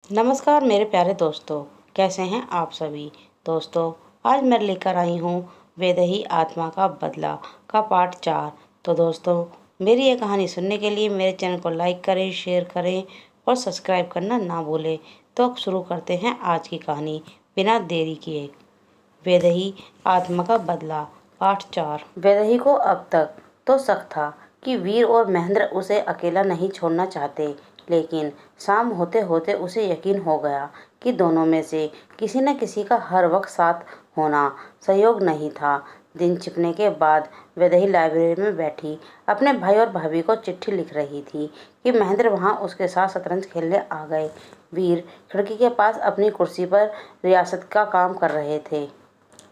नमस्कार मेरे प्यारे दोस्तों, कैसे हैं आप सभी। दोस्तों, आज मैं लेकर आई हूँ वैदेही आत्मा का बदला का पार्ट 4। तो दोस्तों, मेरी ये कहानी सुनने के लिए मेरे चैनल को लाइक करें, शेयर करें और सब्सक्राइब करना ना भूलें। तो अब शुरू करते हैं आज की कहानी बिना देरी किए। वैदेही आत्मा का बदला पार्ट 4। वैदेही को अब तक तो शक था कि वीर और महेंद्र उसे अकेला नहीं छोड़ना चाहते, लेकिन शाम होते होते उसे यकीन हो गया कि दोनों में से किसी न किसी का हर वक्त साथ होना सहयोग नहीं था। दिन छिपने के बाद वैदेही लाइब्रेरी में बैठी अपने भाई और भाभी को चिट्ठी लिख रही थी कि महेंद्र वहां उसके साथ शतरंज खेलने आ गए। वीर खिड़की के पास अपनी कुर्सी पर रियासत का काम कर रहे थे।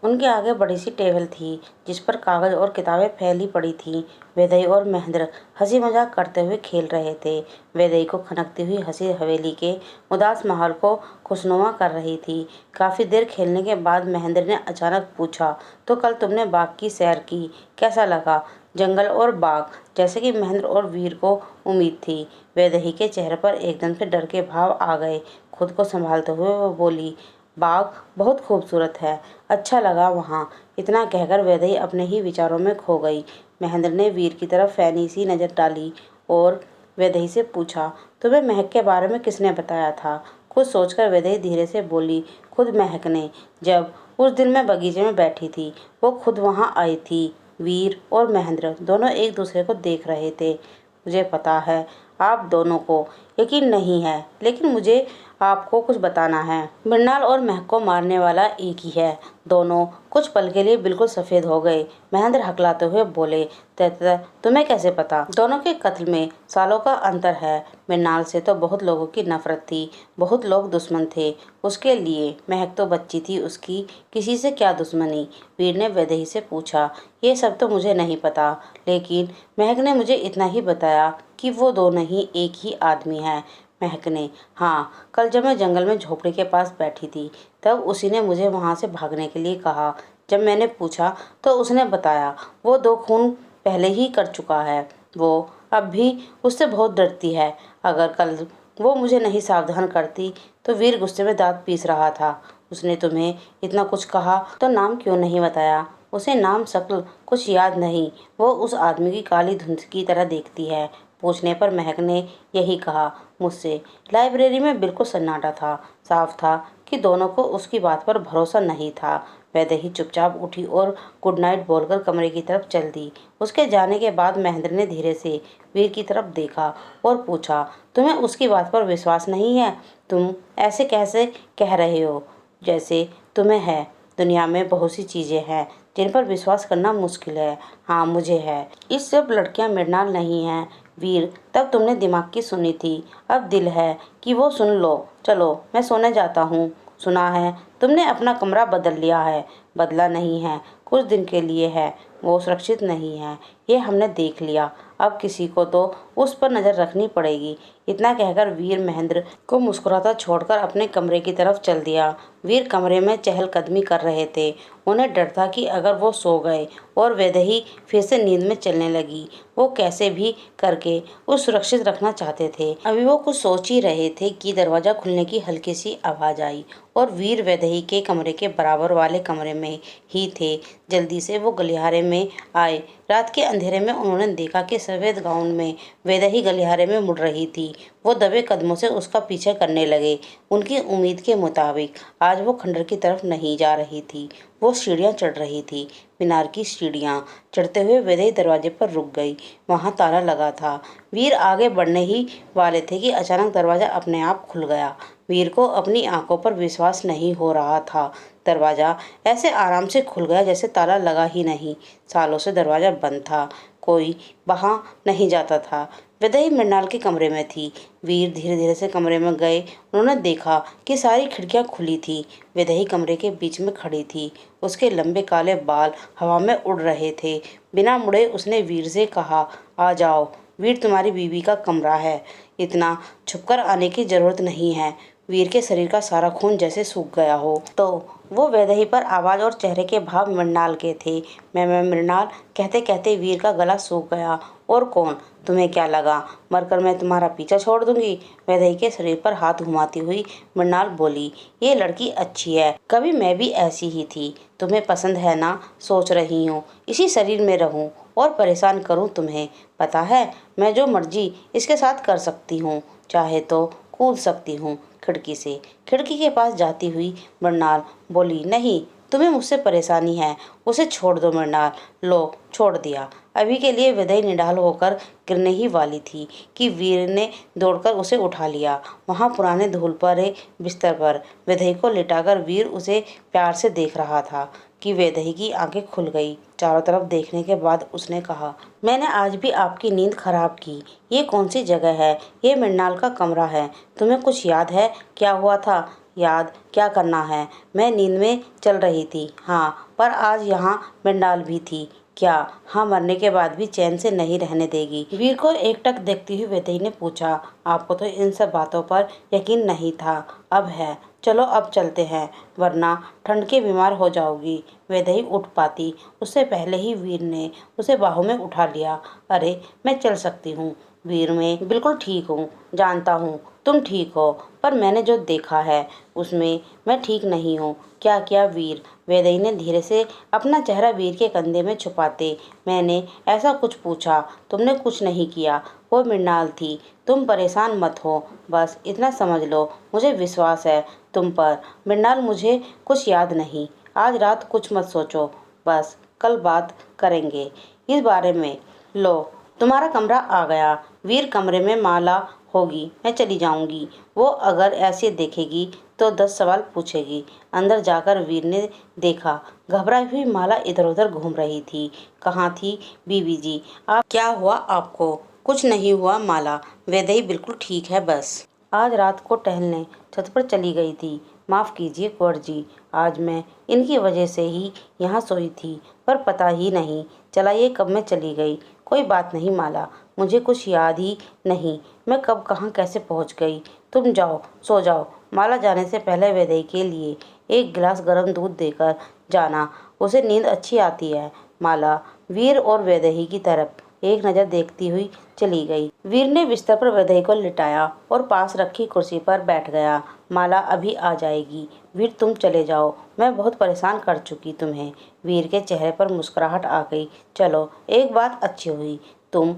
उनके आगे बड़ी सी टेबल थी जिस पर कागज और किताबें फैली पड़ी थीं। वैदेही और महेंद्र हंसी मजाक करते हुए खेल रहे थे। वैदेही को खनकती हुई हंसी हवेली के उदास माहौल को खुशनुमा कर रही थी। काफ़ी देर खेलने के बाद महेंद्र ने अचानक पूछा, तो कल तुमने बाग की सैर की, कैसा लगा? जंगल और बाग, जैसे कि महेंद्र और वीर को उम्मीद थी। वैदेही के चेहरे पर एकदम से डर के भाव आ गए। खुद को संभालते हुए वो बोली, बाग बहुत खूबसूरत है, अच्छा लगा वहाँ। इतना कहकर वैदेही अपने ही विचारों में खो गई। महेंद्र ने वीर की तरफ फैनी सी नज़र डाली और वैदेही से पूछा, तुम्हें महक के बारे में किसने बताया था? कुछ सोचकर वैदेही धीरे से बोली, खुद महक ने। जब उस दिन मैं बगीचे में बैठी थी, वो खुद वहाँ आई थी। वीर और महेंद्र दोनों एक दूसरे को देख रहे थे। मुझे पता है आप दोनों को यकीन नहीं है, लेकिन मुझे आपको कुछ बताना है। मृणाल और महक को मारने वाला एक ही है। दोनों कुछ पल के लिए बिल्कुल सफ़ेद हो गए। महेंद्र हकलाते हुए बोले, तुम्हें कैसे पता? दोनों के कत्ल में सालों का अंतर है। मृणाल से तो बहुत लोगों की नफरत थी, बहुत लोग दुश्मन थे उसके लिए। महक तो बच्ची थी, उसकी किसी से क्या दुश्मनी? वीर ने वैदेही से पूछा, ये सब तो मुझे नहीं पता, लेकिन महक ने मुझे इतना ही बताया कि वो दोनों ही एक ही आदमी हैं। महक ने, हाँ, कल जब मैं जंगल में झोपड़ी के पास बैठी थी तब उसी ने मुझे वहाँ से भागने के लिए कहा। जब मैंने पूछा तो उसने बताया वो 2 खून पहले ही कर चुका है। वो अब भी उससे बहुत डरती है। अगर कल वो मुझे नहीं सावधान करती तो वीर गुस्से में दांत पीस रहा था। उसने तुम्हें इतना कुछ कहा तो नाम क्यों नहीं बताया? उसे नाम शक्ल कुछ याद नहीं। वो उस आदमी की काली धुंध की तरह देखती है। पूछने पर महक ने यही कहा मुझसे। लाइब्रेरी में बिल्कुल सन्नाटा था। साफ था कि दोनों को उसकी बात पर भरोसा नहीं था। वैदेही चुपचाप उठी और गुड नाइट बोलकर कमरे की तरफ चल दी। उसके जाने के बाद महेंद्र ने धीरे से वीर की तरफ देखा और पूछा, तुम्हें उसकी बात पर विश्वास नहीं है? तुम ऐसे कैसे कह रहे हो जैसे तुम्हें है? दुनिया में बहुत सी चीज़ें हैं जिन पर विश्वास करना मुश्किल है। हाँ, मुझे है। इस सब लड़कियां मृणाल नहीं हैं। वीर, तब तुमने दिमाग की सुनी थी, अब दिल है कि वो सुन लो। चलो मैं सोने जाता हूँ। सुना है तुमने अपना कमरा बदल लिया है। बदला नहीं है, कुछ दिन के लिए है। वो सुरक्षित नहीं है, ये हमने देख लिया। अब किसी को तो उस पर नज़र रखनी पड़ेगी। इतना कहकर वीर महेंद्र को मुस्कुराता छोड़कर अपने कमरे की तरफ चल दिया। वीर कमरे में चहलकदमी कर रहे थे। उन्हें डर था कि अगर वो सो गए और वैदेही फिर से नींद में चलने लगी, वो कैसे भी करके उसे सुरक्षित रखना चाहते थे। अभी वो कुछ सोच ही रहे थे कि दरवाज़ा खुलने की हल्की सी आवाज़ आई और वीर वैदेही के कमरे के बराबर वाले कमरे में ही थे। जल्दी से वो गलियारे में आए। रात के अंधेरे में उन्होंने देखा कि सफ़ेद गाउन में वैदेही गलियारे में मुड़ रही थी। वो दबे कदमों से उसका पीछा करने लगे। उनकी उम्मीद के मुताबिक आज वो खंडर की तरफ नहीं जा रही थी, वो सीढ़ियाँ चढ़ रही थी। मीनार की सीढ़ियाँ चढ़ते हुए वैदेही दरवाजे पर रुक गई। वहाँ ताला लगा था। वीर आगे बढ़ने ही वाले थे कि अचानक दरवाज़ा अपने आप खुल गया। वीर को अपनी आंखों पर विश्वास नहीं हो रहा था। दरवाज़ा ऐसे आराम से खुल गया जैसे ताला लगा ही नहीं। सालों से दरवाज़ा बंद था, कोई वहाँ नहीं जाता था। वैदेही मृणाल के कमरे में थी। वीर धीरे धीरे से कमरे में गए। उन्होंने देखा कि सारी खिड़कियाँ खुली थी। वैदेही कमरे के बीच में खड़ी थी। उसके लंबे काले बाल हवा में उड़ रहे थे। बिना मुड़े उसने वीर से कहा, आ जाओ। वीर, तुम्हारी बीवी का कमरा है, इतना छुपकर आने की जरूरत नहीं है। वीर के शरीर का सारा खून जैसे सूख गया हो। तो वो वैदेही पर आवाज़ और चेहरे के भाव मृणाल के थे। मैं मृणाल कहते कहते वीर का गला सूख गया। और कौन? तुम्हें क्या लगा मरकर मैं तुम्हारा पीछा छोड़ दूंगी? वैदेही के शरीर पर हाथ घुमाती हुई मृणाल बोली, ये लड़की अच्छी है, कभी मैं भी ऐसी ही थी। तुम्हें पसंद है ना? सोच रही हूँ इसी शरीर में रहूं और परेशान करूं तुम्हें। पता है मैं जो मर्जी इसके साथ कर सकती हूँ, चाहे तो कूद सकती हूँ खिड़की से। खिड़की के पास जाती हुई मृणाल बोली, नहीं तुम्हें मुझसे परेशानी है, उसे छोड़ दो मृणाल। लो छोड़ दिया। अभी के लिए वैदेही निढाल होकर गिरने ही वाली थी कि वीर ने दौड़कर उसे उठा लिया। वहां पुराने धूल पर एक बिस्तर पर वैदेही को लिटाकर वीर उसे प्यार से देख रहा था कि वैदेही की आंखें खुल गई। चारों तरफ देखने के बाद उसने कहा, मैंने आज भी आपकी नींद खराब की। ये कौन सी जगह है? ये मृणाल का कमरा है। तुम्हें कुछ याद है क्या हुआ था? याद क्या करना है, मैं नींद में चल रही थी। हाँ, पर आज यहाँ मृणाल भी थी। क्या? हाँ, मरने के बाद भी चैन से नहीं रहने देगी। वीर को एकटक देखती हुई वैदेही ने पूछा, आपको तो इन सब बातों पर यकीन नहीं था, अब है। चलो अब चलते हैं, वरना ठंड के बीमार हो जाओगी। वैदेही उठ पाती उससे पहले ही वीर ने उसे बाहों में उठा लिया। अरे मैं चल सकती हूँ वीर, मैं बिल्कुल ठीक हूँ। जानता हूँ तुम ठीक हो, पर मैंने जो देखा है उसमें मैं ठीक नहीं हूँ। क्या किया वीर? वैदेही ने धीरे से अपना चेहरा वीर के कंधे में छुपाते, मैंने ऐसा कुछ पूछा? तुमने कुछ नहीं किया, वो मृणाल थी। तुम परेशान मत हो, बस इतना समझ लो, मुझे विश्वास है तुम पर। मृणाल मुझे कुछ याद नहीं। आज रात कुछ मत सोचो, बस कल बात करेंगे इस बारे में। लो तुम्हारा कमरा आ गया। वीर कमरे में माला होगी, मैं चली जाऊंगी। वो अगर ऐसे देखेगी तो 10 सवाल पूछेगी। अंदर जाकर वीर ने देखा घबराई हुई माला इधर उधर घूम रही थी। कहाँ थी बीबी जी? आप क्या हुआ आपको? कुछ नहीं हुआ माला, वैदेही बिल्कुल ठीक है, बस आज रात को टहलने छत पर चली गई थी। माफ़ कीजिए कुंवर जी, आज मैं इनकी वजह से ही यहाँ सोई थी, पर पता ही नहीं चला ये कब मैं चली गई। कोई बात नहीं माला, मुझे कुछ याद ही नहीं मैं कब कहाँ कैसे पहुँच गई। तुम जाओ सो जाओ। माला जाने से पहले वैदेही के लिए एक गिलास गर्म दूध देकर जाना, उसे नींद अच्छी आती है। माला वीर और वैदेही की तरफ एक नज़र देखती हुई चली गई। वीर ने बिस्तर पर वैदेही को लिटाया और पास रखी कुर्सी पर बैठ गया। माला अभी आ जाएगी। वीर तुम चले जाओ, मैं बहुत परेशान कर चुकी तुम्हें। वीर के चेहरे पर मुस्कुराहट आ गई। चलो एक बात अच्छी हुई, तुम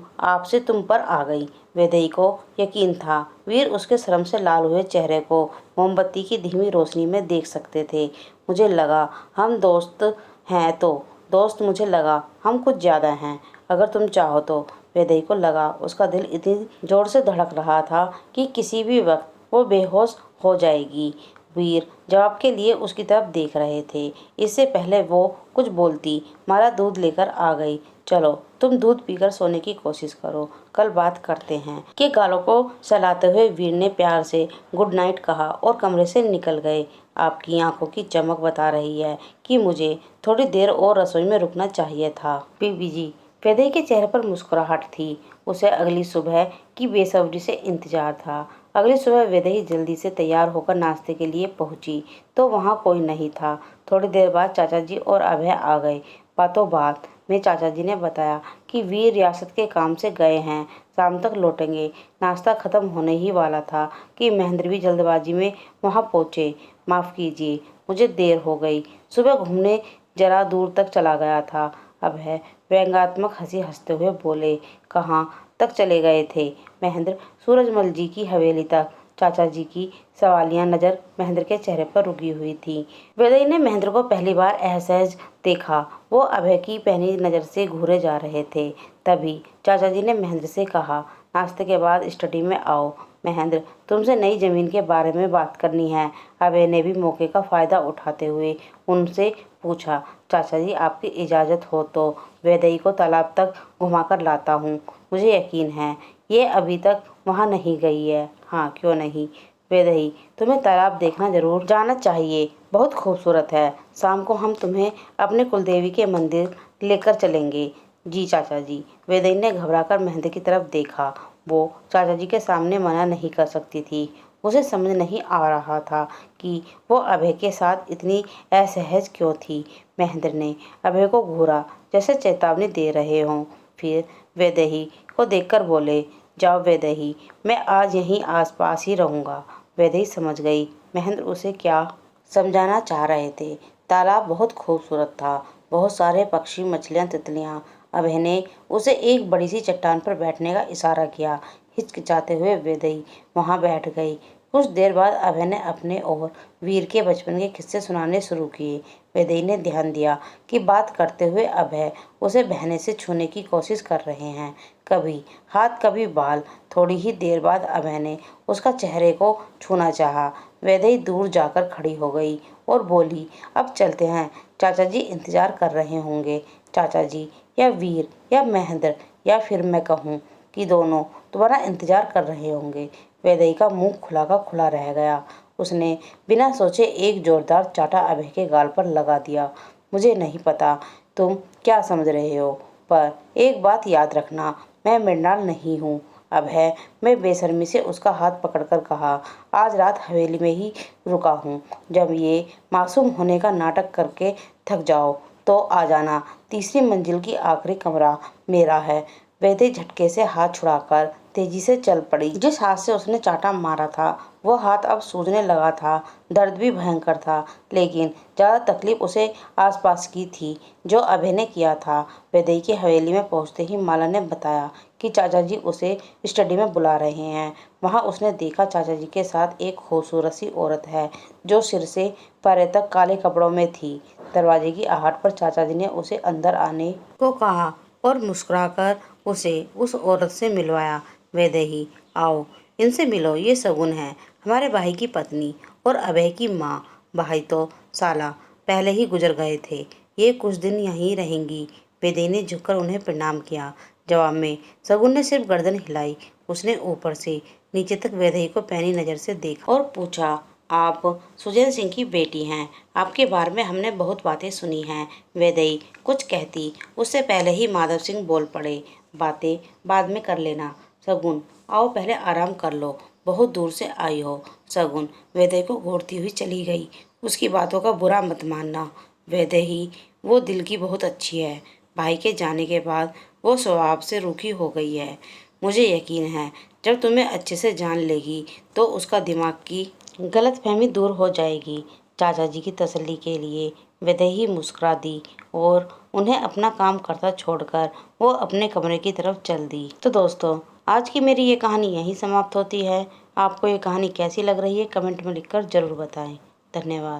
पर आ गई। वैदेही को यकीन था वीर उसके शर्म से लाल हुए चेहरे को मोमबत्ती की धीमी रोशनी में देख सकते थे। मुझे लगा हम दोस्त हैं, तो दोस्त मुझे लगा हम कुछ ज़्यादा हैं, अगर तुम चाहो तो। वैदेही को लगा उसका दिल इतनी जोर से धड़क रहा था कि किसी भी वक्त वो बेहोश हो जाएगी। वीर जवाब के लिए उसकी तरफ देख रहे थे। इससे पहले वो कुछ बोलती माला दूध लेकर आ गई। चलो तुम दूध पीकर सोने की कोशिश करो, कल बात करते हैं। के गालों को सहलाते हुए वीर ने प्यार से गुड नाइट कहा और कमरे से निकल गए। आपकी आंखों की चमक बता रही है कि मुझे थोड़ी देर और रसोई में रुकना चाहिए था। बीबी जी, वैदेही के चेहरे पर मुस्कुराहट थी। उसे अगली सुबह की बेसब्री से इंतजार था। अगली सुबह वैदेही जल्दी से तैयार होकर नाश्ते के लिए पहुंची तो वहां कोई नहीं था। थोड़ी देर बाद चाचा जी और अभय आ गए। बातों बात में चाचा जी ने बताया कि वीर रियासत के काम से गए हैं, शाम तक लौटेंगे। नाश्ता खत्म होने ही वाला था कि महेंद्र भी जल्दबाजी में वहां पहुंचे। माफ़ कीजिए, मुझे देर हो गई। सुबह घूमने जरा दूर तक चला गया था। अभय व्यंग्यात्मक हंसी हंसते हुए बोले, कहाँ तक चले गए थे? महेंद्र सूरजमल जी की हवेली तक। चाचा जी की सवालिया नज़र महेंद्र के चेहरे पर रुकी हुई थी। वैदेही ने महेंद्र को पहली बार असहज देखा। वो अभय की पहनी नज़र से घूरे जा रहे थे। तभी चाचा जी ने महेंद्र से कहा, नाश्ते के बाद स्टडी में आओ। महेंद्र, तुमसे नई जमीन के बारे में बात करनी है। अभय ने भी मौके का फ़ायदा उठाते हुए उनसे पूछा, चाचा जी आपकी इजाज़त हो तो वैदेही को तालाब तक घुमाकर लाता हूँ। मुझे यकीन है ये अभी तक वहाँ नहीं गई है। हाँ, क्यों नहीं? वैदेही, तुम्हें तालाब देखना जरूर जाना चाहिए, बहुत खूबसूरत है। शाम को हम तुम्हें अपने कुलदेवी के मंदिर लेकर चलेंगे। जी चाचा जी। वैदेही ने घबराकर महेंद्र की तरफ देखा। वो चाचा जी के सामने मना नहीं कर सकती थी। उसे समझ नहीं आ रहा था कि वो अभय के साथ इतनी असहज क्यों थी। महेंद्र ने अभय को घूरा जैसे चेतावनी दे रहे हों। फिर वैदेही को देखकर बोले, जाओ वैदेही, मैं आज यहीं आसपास ही रहूँगा। वैदेही समझ गई महेंद्र उसे क्या समझाना चाह रहे थे। तालाब बहुत खूबसूरत था, बहुत सारे पक्षी, मछलियाँ, तितलियाँ। अभय ने उसे एक बड़ी सी चट्टान पर बैठने का इशारा किया। हिचकिचाते हुए वैदेही वहां बैठ गई। कुछ देर बाद अभय ने अपने और वीर के बचपन के किस्से सुनाने शुरू किए। वैदेही ने ध्यान दिया कि बात करते हुए अभय उसे बहने से छूने की कोशिश कर रहे हैं, कभी हाथ कभी बाल। थोड़ी ही देर बाद अभय ने उसका चेहरे को छूना चाहा। वैदेही दूर जाकर खड़ी हो गई और बोली, अब चलते हैं, चाचा जी इंतजार कर रहे होंगे। चाचा जी या वीर या महेंद्र, या फिर मैं कहूँ कि दोनों तुम्हारा इंतजार कर रहे होंगे। वैदेही का मुंह खुला का खुला रह गया। उसने बिना सोचे एक जोरदार चाटा अभय के गाल पर लगा दिया। मुझे नहीं पता तुम क्या समझ रहे हो, पर एक बात याद रखना, मैं मृणाल नहीं हूँ। अभय मैं बेशर्मी से उसका हाथ पकड़कर कहा, आज रात हवेली में ही रुका हूँ। जब ये मासूम होने का नाटक करके थक जाओ तो आ जाना। तीसरी मंजिल की आखिरी कमरा मेरा है। वैदेही झटके से हाथ छुड़ाकर तेजी से चल पड़ी। जिस हाथ से उसने चाटा मारा था वो हाथ अब सूजने लगा था। दर्द भी भयंकर था, लेकिन ज़्यादा तकलीफ उसे आसपास की थी जो अभय ने किया था। वैदेही की हवेली में पहुंचते ही माला ने बताया कि चाचा जी उसे स्टडी में बुला रहे हैं। वहां उसने देखा चाचा जी के साथ एक खूबसूरत सी औरत है जो सिर से पैर तक काले कपड़ों में थी। दरवाजे की आहट पर चाचा जी ने उसे अंदर आने को कहा और मुस्कुराकर उसे उस औरत से मिलवाया। वैदेही, आओ इनसे मिलो, ये शगुन है, हमारे भाई की पत्नी और अभय की माँ। भाई तो साला पहले ही गुजर गए थे, ये कुछ दिन यहीं रहेंगी। वैदेही ने झुककर उन्हें प्रणाम किया। जवाब में शगुन ने सिर्फ गर्दन हिलाई। उसने ऊपर से नीचे तक वैदेही को पैनी नजर से देखा और पूछा, आप सुजैन सिंह की बेटी हैं। आपके बारे में हमने बहुत बातें सुनी हैं। वैदेही कुछ कहती उससे पहले ही माधव सिंह बोल पड़े, बातें बाद में कर लेना। शगुन, आओ पहले आराम कर लो, बहुत दूर से आई हो। शगुन वैदेही को घूरती हुई चली गई। उसकी बातों का बुरा मत मानना वैदेही, वो दिल की बहुत अच्छी है। भाई के जाने के बाद वो स्वभाव से रूखी हो गई है। मुझे यकीन है जब तुम्हें अच्छे से जान लेगी तो उसका दिमाग की गलतफहमी दूर हो जाएगी। चाचा जी की तसल्ली के लिए वैदेही मुस्कुरा दी और उन्हें अपना काम करता छोड़कर वो अपने कमरे की तरफ चल दी। तो दोस्तों, आज की मेरी ये कहानी यहीं समाप्त होती है। आपको ये कहानी कैसी लग रही है कमेंट में लिखकर ज़रूर बताएं। धन्यवाद।